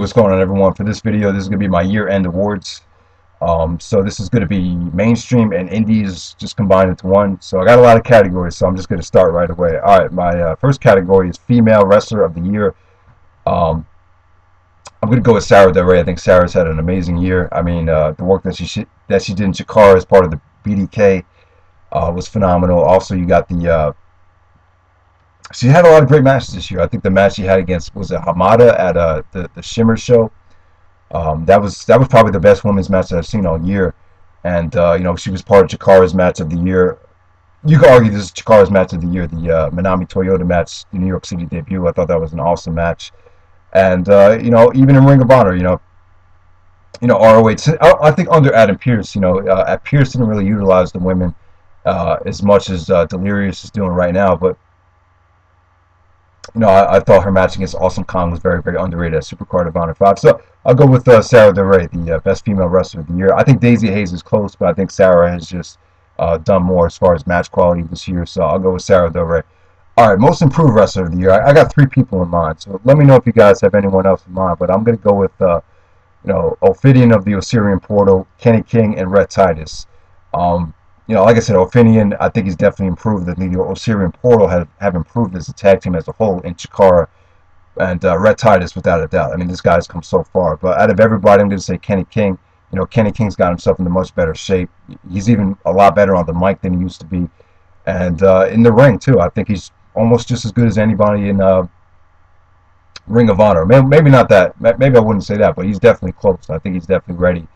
what's going on, everyone? For this video, this is going to be my year-end awards. So this is going to be mainstream and indies just combined into one. So I got a lot of categories, so I'm just going to start right away. All right, my first category is Female Wrestler of the Year. Um, I'm going to go with Sarah Del Rey. I think Sarah's had an amazing year. I mean, the work that she did in Chikara as part of the BDK was phenomenal. Also, you got the she had a lot of great matches this year. I think the match she had against, was it Hamada at the Shimmer show. That was probably the best women's match that I've seen all year. And she was part of Chikara's match of the year. You could argue this is Chikara's match of the year, the Manami Toyota match, the New York City debut. I thought that was an awesome match. And even in Ring of Honor, ROH. I think under Adam Pearce, Pearce didn't really utilize the women as much as Delirious is doing right now, but I thought her match against Awesome Kong was very, very underrated at Supercard of Honor 5. So I'll go with Sarah Del Rey, the best female wrestler of the year. I think Daisy Hayes is close, but I think Sarah has just done more as far as match quality this year. So I'll go with Sarah Del Rey. All right, most improved wrestler of the year. I got 3 people in mind. So let me know if you guys have anyone else in mind. But I'm going to go with, Ophidian of the Osirian Portal, Kenny King, and Rhett Titus. Like I said, Ophidian, I think he's definitely improved. The Osirian Portal have improved as a tag team as a whole in Chikara. And Rhett Titus, without a doubt. I mean, this guy's come so far. But out of everybody, I'm going to say Kenny King. Kenny King's got himself into much better shape. He's even a lot better on the mic than he used to be. And in the ring, too, I think he's almost just as good as anybody in Ring of Honor. Maybe not that. Maybe I wouldn't say that, but he's definitely close. I think he's definitely ready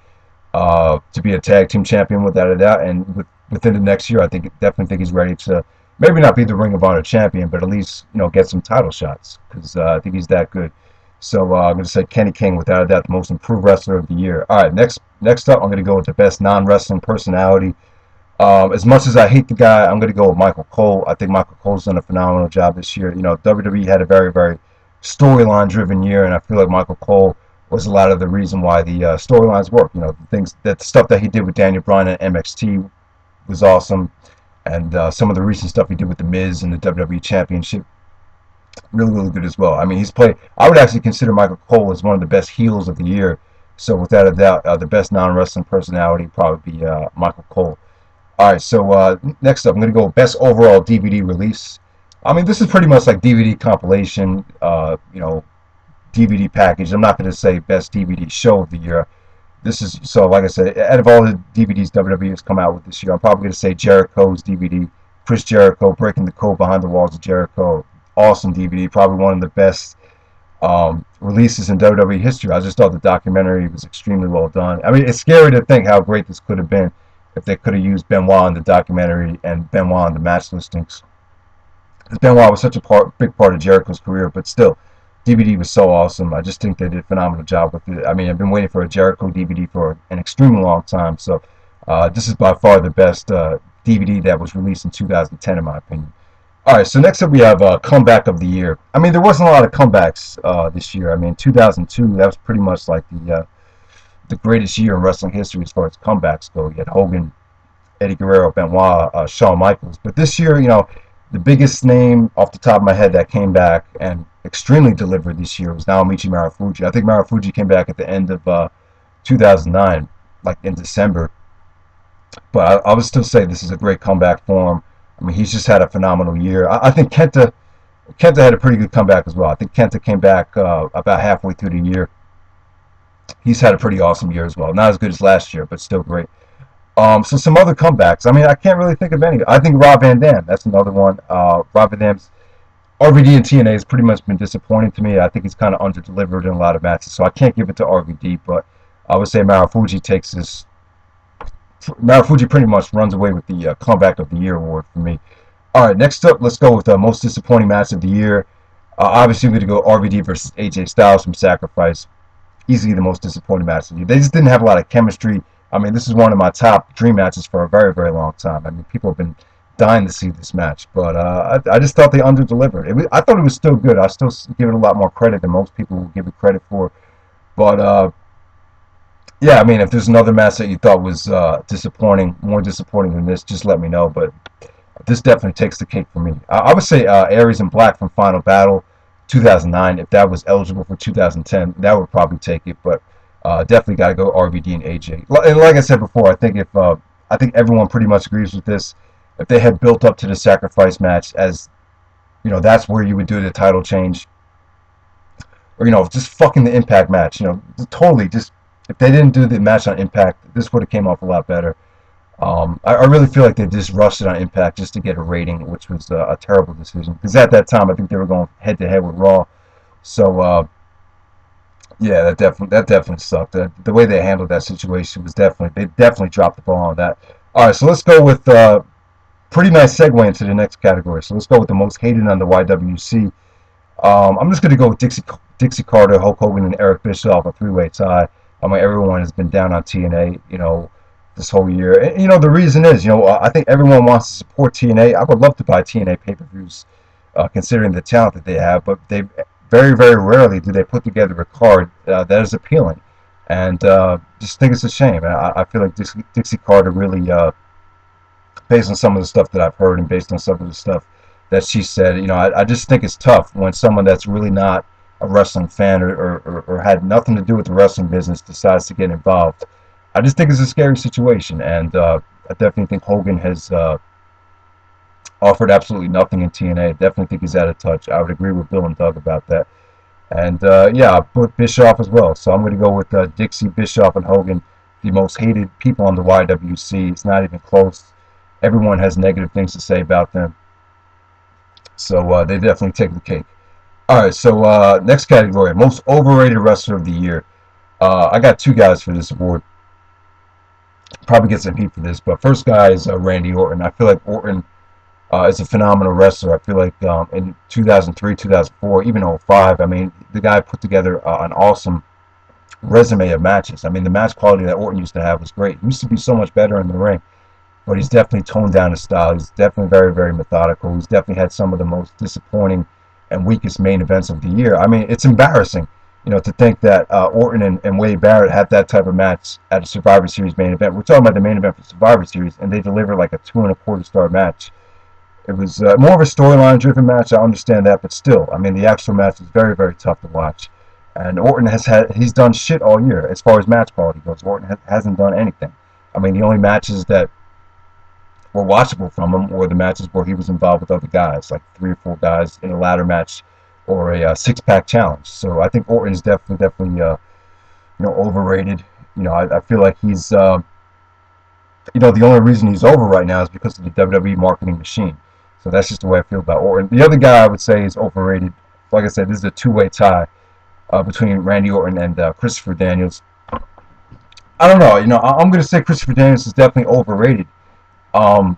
to be a tag team champion, without a doubt. And within the next year, definitely think he's ready to maybe not be the Ring of Honor champion, but at least get some title shots, because I think he's that good. So I'm going to say Kenny King, without a doubt, the most improved wrestler of the year. All right, next up, I'm going to go with the best non-wrestling personality. As much as I hate the guy, I'm going to go with Michael Cole. I think Michael Cole's done a phenomenal job this year. WWE had a very, very storyline-driven year, and I feel like Michael Cole was a lot of the reason why the storylines work. The stuff that he did with Daniel Bryan at NXT was awesome, and some of the recent stuff he did with The Miz and the WWE Championship, really, really good as well. I mean, I would actually consider Michael Cole as one of the best heels of the year. So without a doubt, the best non-wrestling personality would probably be Michael Cole. All right, so next up, I'm going to go with best overall DVD release. I mean, this is pretty much like DVD compilation, DVD package. I'm not going to say best DVD show of the year. This is, so like I said, out of all the DVDs WWE has come out with this year, I'm probably going to say Jericho's DVD, Chris Jericho, Breaking the Code Behind the Walls of Jericho. Awesome DVD, probably one of the best releases in WWE history. I just thought the documentary was extremely well done. I mean, it's scary to think how great this could have been if they could have used Benoit in the documentary and Benoit in the match listings. Benoit was such a big part of Jericho's career, but still, DVD was so awesome. I just think they did a phenomenal job with it. I mean, I've been waiting for a Jericho DVD for an extremely long time, so this is by far the best DVD that was released in 2010, in my opinion. All right, so next up we have Comeback of the Year. I mean, there wasn't a lot of comebacks this year. I mean, 2002, that was pretty much like the greatest year in wrestling history as far as comebacks go. You had Hogan, Eddie Guerrero, Benoit, Shawn Michaels. But this year, the biggest name off the top of my head that came back and extremely delivered this year was Naomichi Marufuji. I think Marufuji came back at the end of 2009, like in December. But I would still say this is a great comeback for him. I mean, he's just had a phenomenal year. I think Kenta had a pretty good comeback as well. I think Kenta came back about halfway through the year. He's had a pretty awesome year as well. Not as good as last year, but still great. So some other comebacks. I mean, I can't really think of any. I think Rob Van Dam, that's another one. Rob Van Dam's RVD and TNA has pretty much been disappointing to me. I think he's kind of under-delivered in a lot of matches, so I can't give it to RVD, but I would say Marufuji pretty much runs away with the Comeback of the Year award for me. All right, next up, let's go with the most disappointing match of the year. Obviously, we're going to go RVD versus AJ Styles from Sacrifice. Easily the most disappointing match of the year. They just didn't have a lot of chemistry. I mean, this is one of my top dream matches for a very, very long time. I mean, people have been dying to see this match, but I just thought they under-delivered. I thought it was still good. I still give it a lot more credit than most people will give it credit for. But yeah, I mean, if there's another match that you thought was disappointing, more disappointing than this, just let me know. But this definitely takes the cake for me. I would say Aries and Black from Final Battle. 2009. If that was eligible for 2010, that would probably take it. But definitely got to go RVD and AJ. And like I said before, I think everyone pretty much agrees with this. If they had built up to the sacrifice match as that's where you would do the title change, or just fucking the Impact match. Totally just if they didn't do the match on Impact, this would have came off a lot better. I really feel like they just rushed it on Impact just to get a rating, which was a terrible decision. Because at that time, I think they were going head to head with Raw. So yeah, that definitely sucked. The way they handled that situation was they definitely dropped the ball on that. All right, so let's go with pretty nice segue into the next category. So let's go with the most hated on the YWC. I'm just going to go with Dixie Carter, Hulk Hogan, and Eric Bischoff, a three-way tie. I mean, everyone has been down on TNA, this whole year. And, the reason is, I think everyone wants to support TNA. I would love to buy TNA pay-per-views, considering the talent that they have, but they very, very rarely do they put together a card that is appealing. And just think it's a shame. I feel like Dixie Carter really, based on some of the stuff that I've heard and based on some of the stuff that she said, I just think it's tough when someone that's really not a wrestling fan or had nothing to do with the wrestling business decides to get involved. I just think it's a scary situation, and I definitely think Hogan has offered absolutely nothing in TNA. I definitely think he's out of touch. I would agree with Bill and Doug about that. And yeah, I put Bischoff as well. So I'm going to go with Dixie, Bischoff, and Hogan, the most hated people on the YWC. It's not even close. Everyone has negative things to say about them. So they definitely take the cake. All right, so next category, most overrated wrestler of the year. I got two guys for this award. Probably get some heat for this, but first guy is Randy Orton. I feel like Orton is a phenomenal wrestler. I feel like in 2003, 2004, even 05, I mean, the guy put together an awesome resume of matches. I mean, the match quality that Orton used to have was great. He used to be so much better in the ring, but he's definitely toned down his style. He's definitely very, very methodical. He's definitely had some of the most disappointing and weakest main events of the year. I mean, it's embarrassing, to think that Orton and Wade Barrett had that type of match at a Survivor Series main event. We're talking about the main event for Survivor Series, and they delivered like a 2.25-star match. It was more of a storyline-driven match. I understand that, but still, I mean, the actual match is very, very tough to watch. And Orton he's done shit all year as far as match quality goes. Orton hasn't done anything. I mean, the only matches that were watchable from him were the matches where he was involved with other guys, like 3 or 4 guys in a ladder match or a six-pack challenge. So I think Orton is definitely overrated. I feel like he's the only reason he's over right now is because of the WWE marketing machine. So that's just the way I feel about Orton. The other guy I would say is overrated. Like I said, this is a two-way tie between Randy Orton and Christopher Daniels. I don't know. I'm going to say Christopher Daniels is definitely overrated. I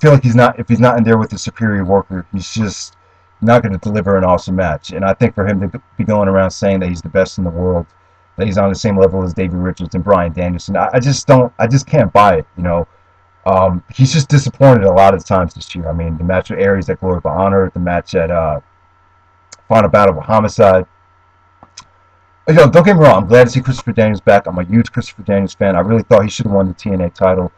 feel like if he's not in there with the superior worker, he's just not going to deliver an awesome match. And I think for him to be going around saying that he's the best in the world, that he's on the same level as Davey Richards and Bryan Danielson, I just can't buy it. He's just disappointed a lot of times this year. I mean, the match with Aries at Glory of Honor, the match at Final Battle of Homicide. Don't get me wrong, I'm glad to see Christopher Daniels back. I'm a huge Christopher Daniels fan. I really thought he should have won the TNA title.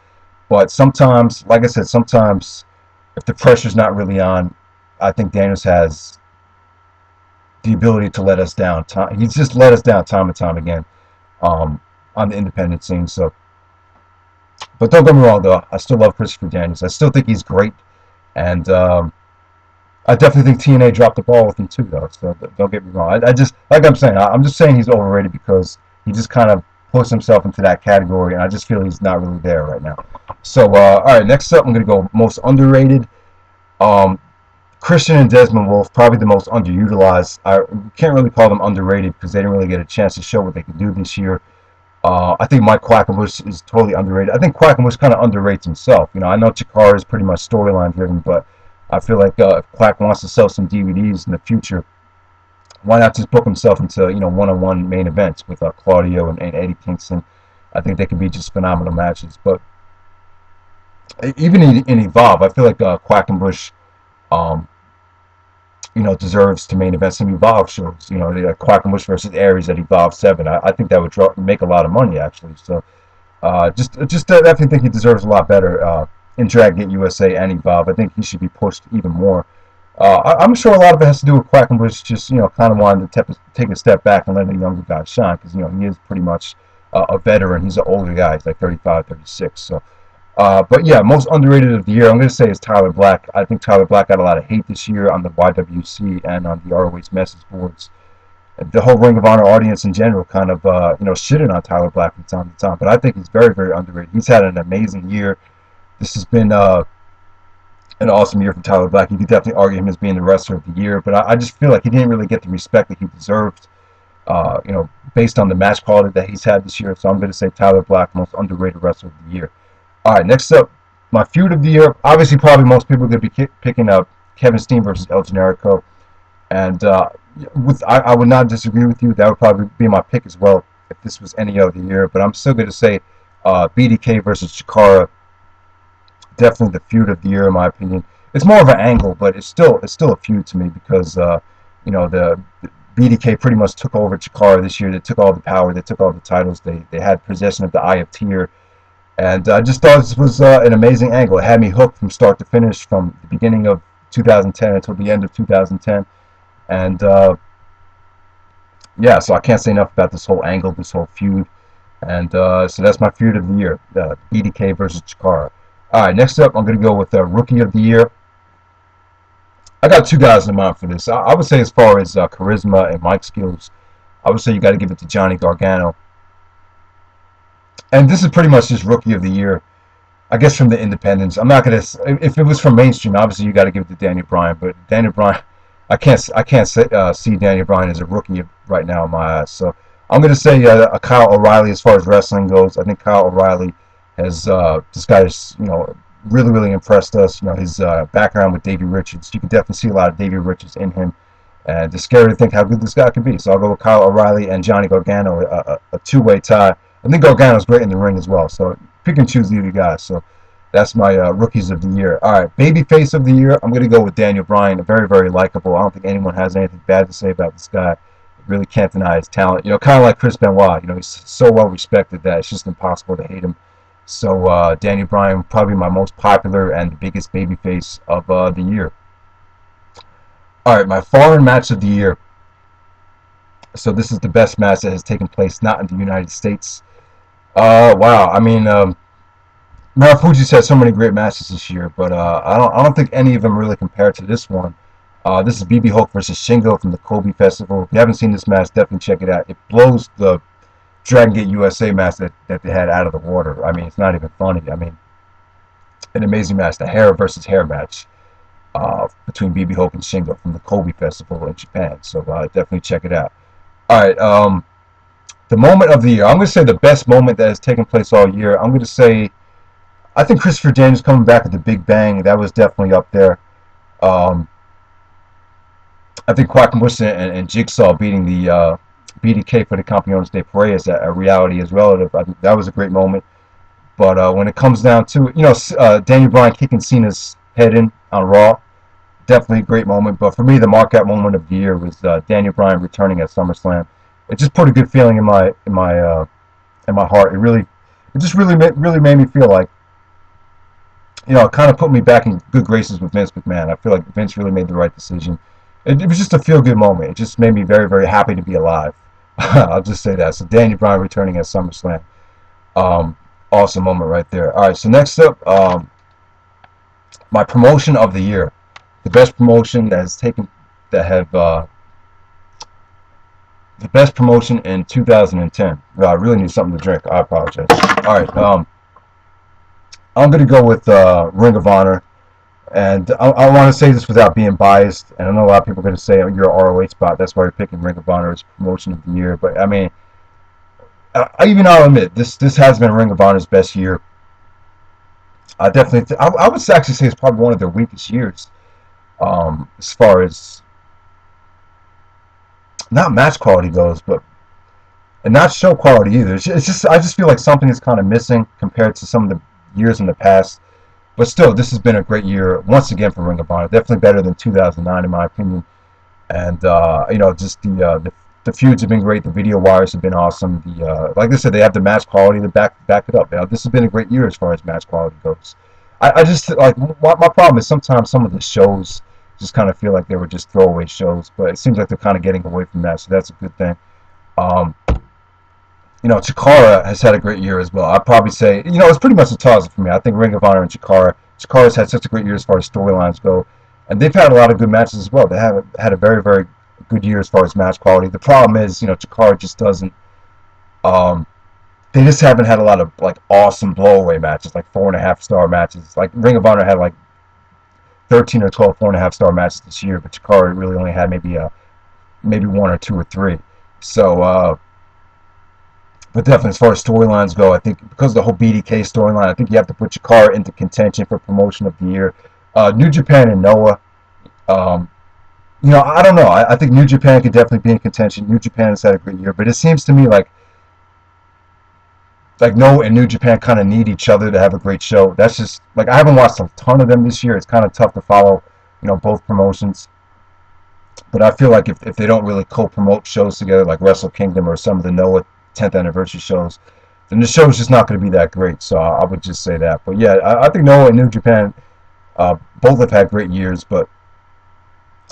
But sometimes, like I said, if the pressure's not really on, I think Daniels has the ability to let us down. He's just let us down time and time again on the independent scene. So, but don't get me wrong, though. I still love Christopher Daniels. I still think he's great. And I definitely think TNA dropped the ball with him, too, though. So don't get me wrong. I'm just saying he's overrated because he just kind of puts himself into that category, and I just feel he's not really there right now. So, all right, next up, I'm going to go most underrated. Christian and Desmond Wolfe, probably the most underutilized. I can't really call them underrated because they didn't really get a chance to show what they could do this year. I think Mike Quackenbush is totally underrated. I think Quackenbush kind of underrates himself. I know Chikara is pretty much storyline driven, but I feel like if Quack wants to sell some DVDs in the future, why not just book himself into one-on-one main events with Claudio and Eddie Kingston? I think they could be just phenomenal matches. But even in Evolve, I feel like Quackenbush, deserves to main event some Evolve shows. Quackenbush versus Aries at Evolve 7. I think that would make a lot of money actually. So just I definitely think he deserves a lot better in Drag Gate USA and Evolve. I think he should be pushed even more. I'm sure a lot of it has to do with Quackenbush just, kind of wanted to take a step back and let a younger guy shine because, he is pretty much a veteran. He's an older guy. He's like 35, 36. So, but yeah, most underrated of the year, I'm going to say is Tyler Black. I think Tyler Black got a lot of hate this year on the YWC and on the ROH message boards. The whole Ring of Honor audience in general kind of, shitting on Tyler Black from time to time. But I think he's very, very underrated. He's had an amazing year. This has been an awesome year for Tyler Black. You could definitely argue him as being the wrestler of the year, but I just feel like he didn't really get the respect that he deserved, based on the match quality that he's had this year. So I'm going to say Tyler Black, most underrated wrestler of the year. All right, next up, my feud of the year. Obviously, probably most people are going to be picking up Kevin Steen versus El Generico, and I would not disagree with you. That would probably be my pick as well if this was any other year. But I'm still going to say BDK versus Chikara. Definitely the feud of the year in my opinion. It's more of an angle, but it's still a feud to me because the BDK pretty much took over Chikara this year. They took all the power, they took all the titles, they had possession of the Eye of Tyr, and I just thought this was an amazing angle. It had me hooked from start to finish, from the beginning of 2010 until the end of 2010, and yeah, so I can't say enough about this whole angle, this whole feud, and so that's my feud of the year, BDK versus Chikara. All right, next up, I'm going to go with Rookie of the Year. I got two guys in mind for this. I would say as far as charisma and mic skills, I would say you got to give it to Johnny Gargano. And this is pretty much just Rookie of the Year, I guess, from the independents. I'm not going to, if it was from mainstream, obviously you got to give it to Daniel Bryan. But Daniel Bryan, I can't see Daniel Bryan as a rookie right now in my eyes. So I'm going to say Kyle O'Reilly as far as wrestling goes. I think Kyle O'Reilly has this guy has really, really impressed us. His background with Davey Richards, you can definitely see a lot of Davey Richards in him, and it's scary to think how good this guy could be. So I'll go with Kyle O'Reilly and Johnny Gargano, a two-way tie. I think Gargano's great in the ring as well, so pick and choose either guy. So that's my rookies of the year. All right, babyface of the year, I'm going to go with Daniel Bryan. Very, very likable. I don't think anyone has anything bad to say about this guy. Really can't deny his talent. Kind of like Chris Benoit. He's so well respected that it's just impossible to hate him. So Daniel Bryan, probably my most popular and the biggest babyface of the year. All right, my foreign match of the year. So this is the best match that has taken place not in the United States. Wow, I mean, Marufuji's had so many great matches this year, but I don't think any of them really compare to this one. This is BB Hulk versus Shingo from the Kobe Festival. If you haven't seen this match, definitely check it out. It blows the Dragon Gate USA match that they had out of the water. I mean, it's not even funny. I mean, an amazing match, the hair versus hair match between BB Hulk and Shingo from the Kobe Festival in Japan. So definitely check it out. All right, the moment of the year. I'm going to say the best moment that has taken place all year. I'm going to say, I think Christopher Daniels coming back at the Big Bang. That was definitely up there. I think Quackenbush and Jigsaw beating the BDK for the Campeones de Parejas at Reality as Relative. I think that was a great moment. But when it comes down to it, Daniel Bryan kicking Cena's head in on Raw, definitely a great moment. But for me, the mark-out moment of the year was Daniel Bryan returning at SummerSlam. It just put a good feeling in my heart. It just really made me feel like, it kind of put me back in good graces with Vince McMahon. I feel like Vince really made the right decision. It was just a feel-good moment. It just made me very, very happy to be alive. I'll just say that. So Daniel Bryan returning at SummerSlam. Awesome moment right there. All right, so next up, my promotion of the year. The best promotion that has taken, the best promotion in 2010. I really need something to drink. I apologize. All right, I'm going to go with Ring of Honor. And I want to say this without being biased, and I know a lot of people are going to say, oh, you're a ROH spot, that's why you're picking Ring of Honor as promotion of the year. But I mean, I'll admit, this has been Ring of Honor's best year. I definitely, I would actually say it's probably one of their weakest years, as far as not match quality goes, and not show quality either. It's just I just feel like something is kind of missing compared to some of the years in the past. But still, this has been a great year once again for Ring of Honor. Definitely better than 2009 in my opinion. And just the feuds have been great. The video wires have been awesome. Like I said, they have the match quality to back it up. This has been a great year as far as match quality goes. I just like my problem is sometimes some of the shows just kind of feel like they were just throwaway shows. But it seems like they're kind of getting away from that, so that's a good thing. Um, Chikara has had a great year as well. I'd probably say, it's pretty much a toss for me. I think Ring of Honor and Chikara. Chikara's had such a great year as far as storylines go, and they've had a lot of good matches as well. They have had a very, very good year as far as match quality. The problem is, Chikara just doesn't. They just haven't had a lot of like awesome blowaway matches, like 4.5 star matches. Like Ring of Honor had like 13 or 12 4.5 star matches this year, but Chikara really only had maybe one or two or three. So. But definitely, as far as storylines go, I think because of the whole BDK storyline, I think you have to put Chikara into contention for promotion of the year. New Japan and Noah, I don't know. I think New Japan could definitely be in contention. New Japan has had a great year, but it seems to me like Noah and New Japan kind of need each other to have a great show. That's just like I haven't watched a ton of them this year. It's kind of tough to follow, both promotions. But I feel like if they don't really co-promote shows together, like Wrestle Kingdom or some of the Noah 10th anniversary shows, then the show is just not going to be that great. So I would just say that. But yeah, I think Noah and New Japan both have had great years, but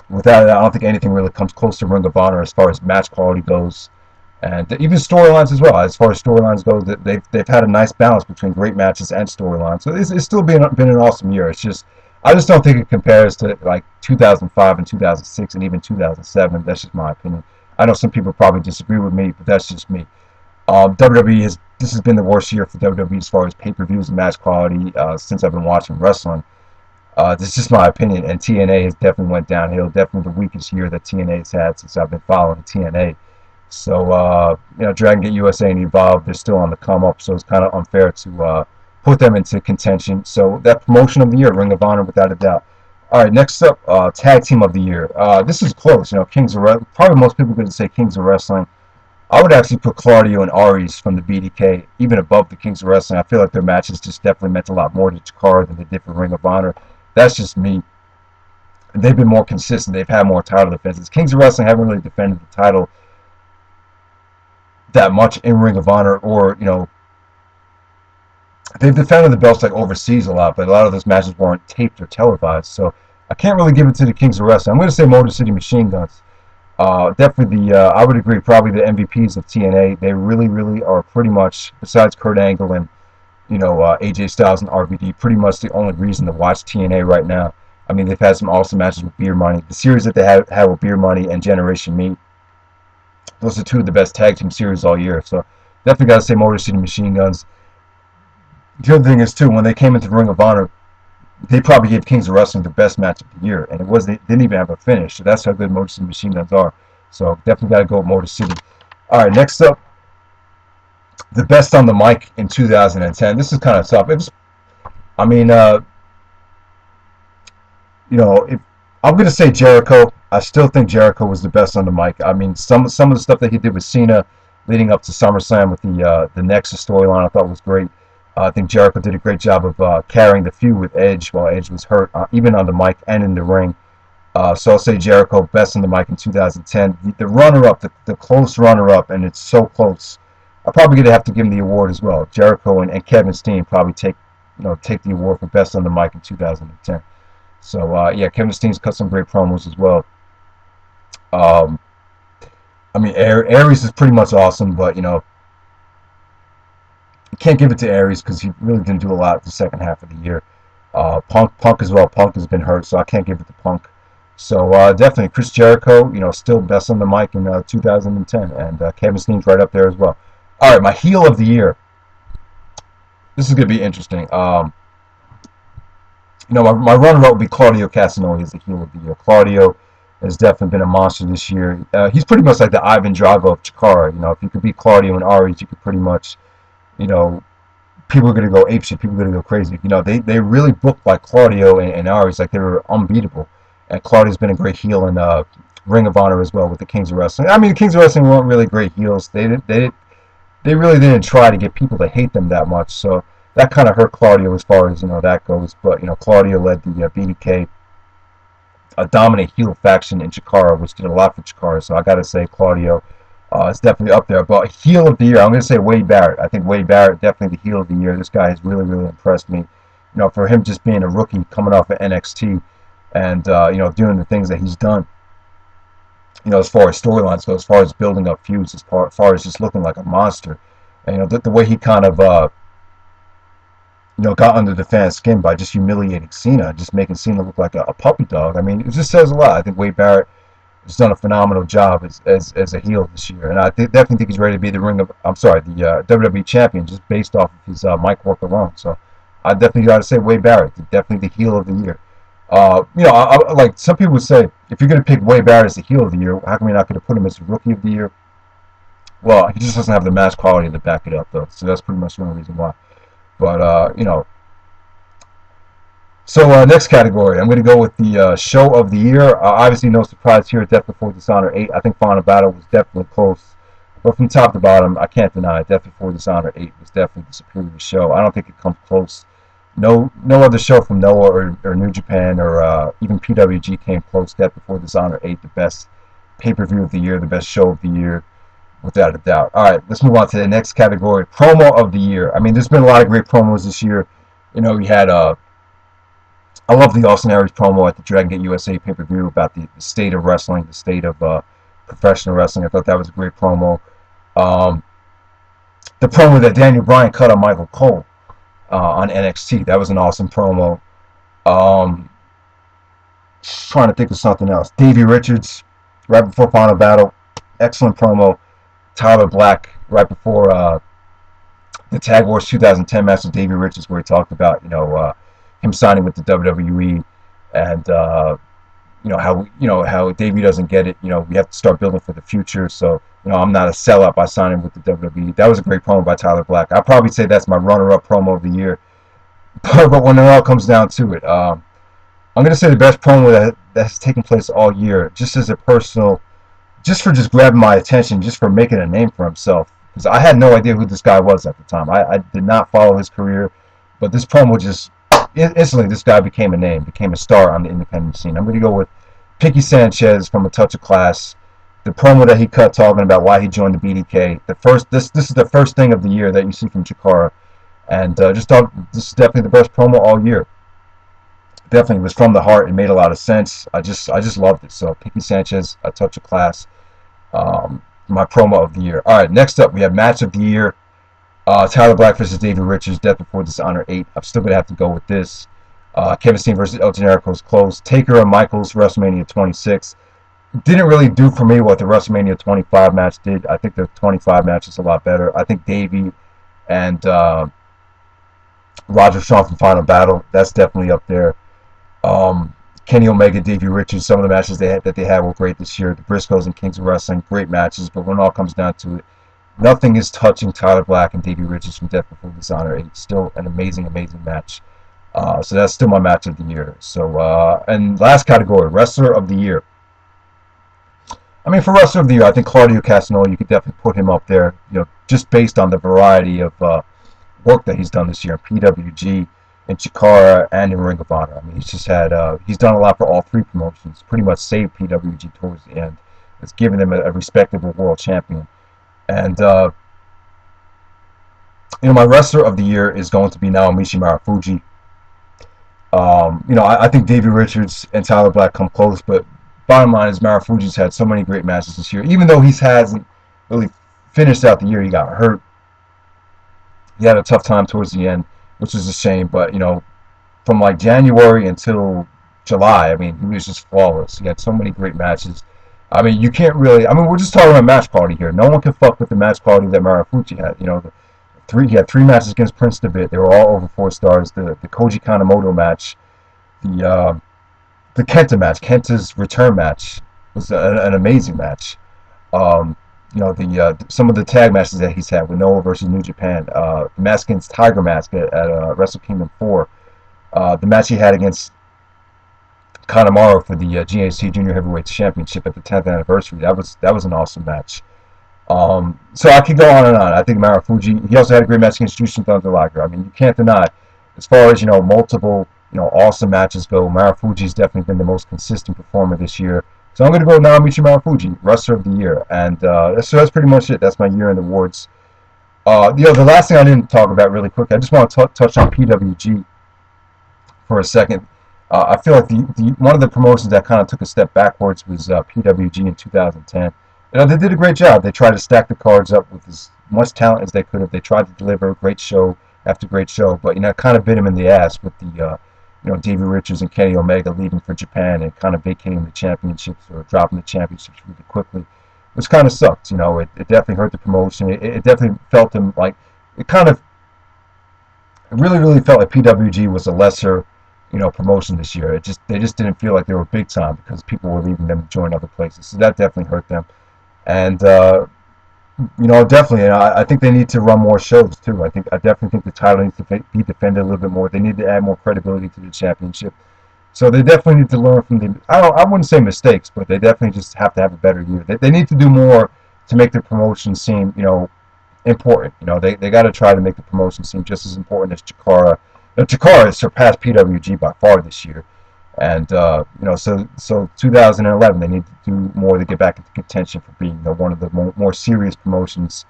without it, I don't think anything really comes close to Ring of Honor as far as match quality goes, and even storylines as well. As far as storylines go, they've had a nice balance between great matches and storylines. So it's still been an awesome year. It's just I just don't think it compares to like 2005 and 2006 and even 2007. That's just my opinion. I know some people probably disagree with me, but that's just me. WWE this has been the worst year for WWE as far as pay-per-views and match quality since I've been watching wrestling. This is just my opinion, and TNA has definitely went downhill. Definitely the weakest year that TNA has had since I've been following TNA. So Dragon Gate USA and Evolve, they're still on the come up, so it's kind of unfair to put them into contention. So that promotion of the year, Ring of Honor, without a doubt. All right, next up, tag team of the year. This is close. Kings of Wrestling. Probably most people are going to say Kings of Wrestling. I would actually put Claudio and Aries from the BDK even above the Kings of Wrestling. I feel like their matches just definitely meant a lot more to Chikara than they did for Ring of Honor. That's just me. They've been more consistent. They've had more title defenses. Kings of Wrestling haven't really defended the title that much in Ring of Honor, or they've defended the belts like overseas a lot, but a lot of those matches weren't taped or televised. So I can't really give it to the Kings of Wrestling. I'm going to say Motor City Machine Guns. Definitely I would agree, probably the MVPs of TNA. They really, really are pretty much, besides Kurt Angle and AJ Styles and RVD, pretty much the only reason to watch TNA right now. I mean, they've had some awesome matches with Beer Money. The series that they had with Beer Money and Generation Me, those are two of the best tag team series all year. So definitely got to say Motor City Machine Guns. The other thing is, too, when they came into Ring of Honor, they probably gave Kings of Wrestling the best match of the year, and they didn't even have a finish. So that's how good Motor City Machine Guns are. So definitely got to go with Motor City. All right, next up, the best on the mic in 2010. This is kind of tough. If I'm going to say Jericho, I still think Jericho was the best on the mic. I mean, some of the stuff that he did with Cena leading up to SummerSlam with the Nexus storyline, I thought was great. I think Jericho did a great job of carrying the feud with Edge while Edge was hurt, even on the mic and in the ring. So I'll say Jericho, best on the mic in 2010. The runner-up, the close runner-up, and it's so close. I'm probably going to have to give him the award as well. Jericho and Kevin Steen probably take the award for best on the mic in 2010. So yeah, Kevin Steen's cut some great promos as well. Aries is pretty much awesome, but you can't give it to Aries because he really didn't do a lot the second half of the year. Punk as well. Punk has been hurt, so I can't give it to Punk. So definitely Chris Jericho, still best on the mic in 2010, and Kevin Steen's right up there as well. All right, my heel of the year. This is gonna be interesting. My runner-up would be Claudio Castagnoli as the heel of the year. Claudio has definitely been a monster this year. He's pretty much like the Ivan Drago of Chikara. If you could beat Claudio and Aries, you could pretty much, people are going to go apeshit. People are going to go crazy. They really booked like Claudio and Aries like they were unbeatable. And Claudio's been a great heel in Ring of Honor as well with the Kings of Wrestling. I mean, the Kings of Wrestling weren't really great heels. They really didn't try to get people to hate them that much. So that kind of hurt Claudio as far as that goes. But Claudio led the BDK, a dominant heel faction in Chikara, which did a lot for Chikara. So I got to say Claudio is definitely up there. But heel of the year, I'm going to say Wade Barrett. I think Wade Barrett definitely the heel of the year. This guy has really, really impressed me. For him just being a rookie coming off of NXT, and you know, doing the things that he's done. You know, as far as storylines go, as far as building up feuds, as far as just looking like a monster, and you know, the way he kind of you know, got under the fans' skin by just humiliating Cena, just making Cena look like a puppy dog. I mean, it just says a lot. I think Wade Barrett has done a phenomenal job as a heel this year, and I definitely think he's ready to be the the WWE champion just based off of his mic work alone. So I definitely got to say Wade Barrett, definitely the heel of the year. You know, like some people would say, if you're going to pick Wade Barrett as the heel of the year, how come you're not going to put him as the rookie of the year? Well, he just doesn't have the match quality to back it up, though. So that's pretty much the only reason why. But you know, so next category, I'm going to go with the show of the year. Obviously, no surprise here. Death Before Dishonor 8. I think Final Battle was definitely close. But from top to bottom, I can't deny it. Death Before Dishonor 8 was definitely the superior show. I don't think it comes close. No other show from Noah or New Japan or even PWG came close. Death Before Dishonor 8, the best pay-per-view of the year, the best show of the year, without a doubt. All right, let's move on to the next category, promo of the year. I mean, there's been a lot of great promos this year. You know, we had I love the Austin Aries promo at the Dragon Gate USA pay-per-view about the state of wrestling, the state of professional wrestling. I thought that was a great promo. Um, the promo that Daniel Bryan cut on Michael Cole on NXT, that was an awesome promo. Um, Trying to think of something else. Davey Richards, right before Final Battle, excellent promo. Tyler Black, right before the Tag Wars 2010 match with Davey Richards, where he talked about, you know, him signing with the WWE, and you know how Davey doesn't get it. You know, we have to start building for the future. So, you know, I'm not a sellout by signing with the WWE. That was a great promo by Tyler Black. I'd probably say that's my runner-up promo of the year. But when it all comes down to it, I'm gonna say the best promo that has taken place all year, just as a personal, just for just grabbing my attention, just for making a name for himself. Because I had no idea who this guy was at the time. I did not follow his career, but this promo just instantly, this guy became a name, became a star on the independent scene. I'm going to go with Picky Sanchez from A Touch of Class. The promo that he cut talking about why he joined the BDK. This is the first thing of the year that you see from Chikara, and just thought this is definitely the best promo all year. Definitely was from the heart. It made a lot of sense. I just loved it. So Picky Sanchez, A Touch of Class, my promo of the year. All right, next up we have match of the year. Tyler Black versus Davey Richards, Death Before Dishonor 8. I'm still going to have to go with this. Kevin Steen versus El Generico was close. Taker and Michaels, WrestleMania 26. Didn't really do for me what the WrestleMania 25 match did. I think the 25 match is a lot better. I think Davey and Roger Shawn from Final Battle, that's definitely up there. Kenny Omega, Davey Richards, some of the matches that they had were great this year. The Briscoes and Kings of Wrestling, great matches, but when it all comes down to it, nothing is touching Tyler Black and Davey Richards from Death Before Dishonor 8. Still an amazing, amazing match. So that's still my match of the year. So, and last category, Wrestler of the Year. I mean, for Wrestler of the Year, I think Claudio Castagnoli, you could definitely put him up there, you know, just based on the variety of work that he's done this year in PWG, in Chikara, and in Ring of Honor. I mean, he's just had, he's done a lot for all three promotions, pretty much saved PWG towards the end. It's given them a respectable world champion. And, you know, my Wrestler of the Year is going to be Naomichi Marufuji. You know, I think Davey Richards and Tyler Black come close, but bottom line is Marufuji's had so many great matches this year. Even though he hasn't really finished out the year, he got hurt. He had a tough time towards the end, which is a shame. But, you know, from like January until July, I mean, he was just flawless. He had so many great matches. I mean, you can't really, I mean, we're just talking about match quality here. No one can fuck with the match quality that Marufuji had. You know, he had 3 matches against Prince Devitt. They were all over 4 stars. The Koji Kanemoto match, the Kenta match, Kenta's return match, was an amazing match. You know, some of the tag matches that he's had with Noah versus New Japan, the match against Tiger Mask at Wrestle Kingdom 4, the match he had against Kanemaru for the GHC Junior Heavyweight Championship at the 10th anniversary. That was an awesome match. So I could go on and on. I think Marufuji, he also had a great match against Jushin Thunder Liger. I mean, you can't deny, as far as, you know, multiple, you know, awesome matches go, Marufuji's definitely been the most consistent performer this year. So I'm going to go with Naomichi Marufuji, Wrestler of the Year. And so that's pretty much it. That's my year in the awards. You know, the last thing I didn't talk about really quick, I just want to touch on PWG for a second. I feel like the one of the promotions that kind of took a step backwards was PWG in 2010. You know, they did a great job. They tried to stack the cards up with as much talent as they could have. They tried to deliver great show after great show, but you know, it kind of bit them in the ass with the you know, Davey Richards and Kenny Omega leaving for Japan and kind of vacating the championships or dropping the championships really quickly, which kind of sucked. You know, it definitely hurt the promotion. It definitely felt them like it kind of it really felt like PWG was a lesser, you know, promotion this year. They just didn't feel like they were big time because people were leaving them to join other places. So that definitely hurt them. And you know, definitely, I think they need to run more shows too. I definitely think the title needs to be defended a little bit more. They need to add more credibility to the championship. So they definitely need to learn from the. I wouldn't say mistakes, but they definitely just have to have a better year. They need to do more to make the promotion seem, you know, important. You know, they got to try to make the promotion seem just as important as Chikara. You know, Chikara has surpassed PWG by far this year, and you know, so 2011 they need to do more to get back into contention for being, you know, one of the more serious promotions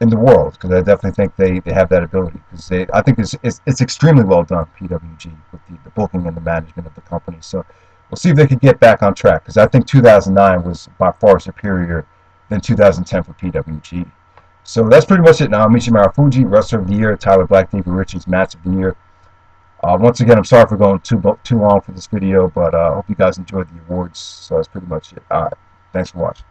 in the world, because I definitely think they have that ability, because I think it's extremely well done, PWG, with the booking and the management of the company. So we'll see if they can get back on track, because I think 2009 was by far superior than 2010 for PWG. So that's pretty much it now. Michi Marufuji, Wrestler of the Year, Tyler Black, David Richards, Match of the Year. Once again, I'm sorry for going too long for this video, but I hope you guys enjoyed the awards. So that's pretty much it. All right. Thanks for watching.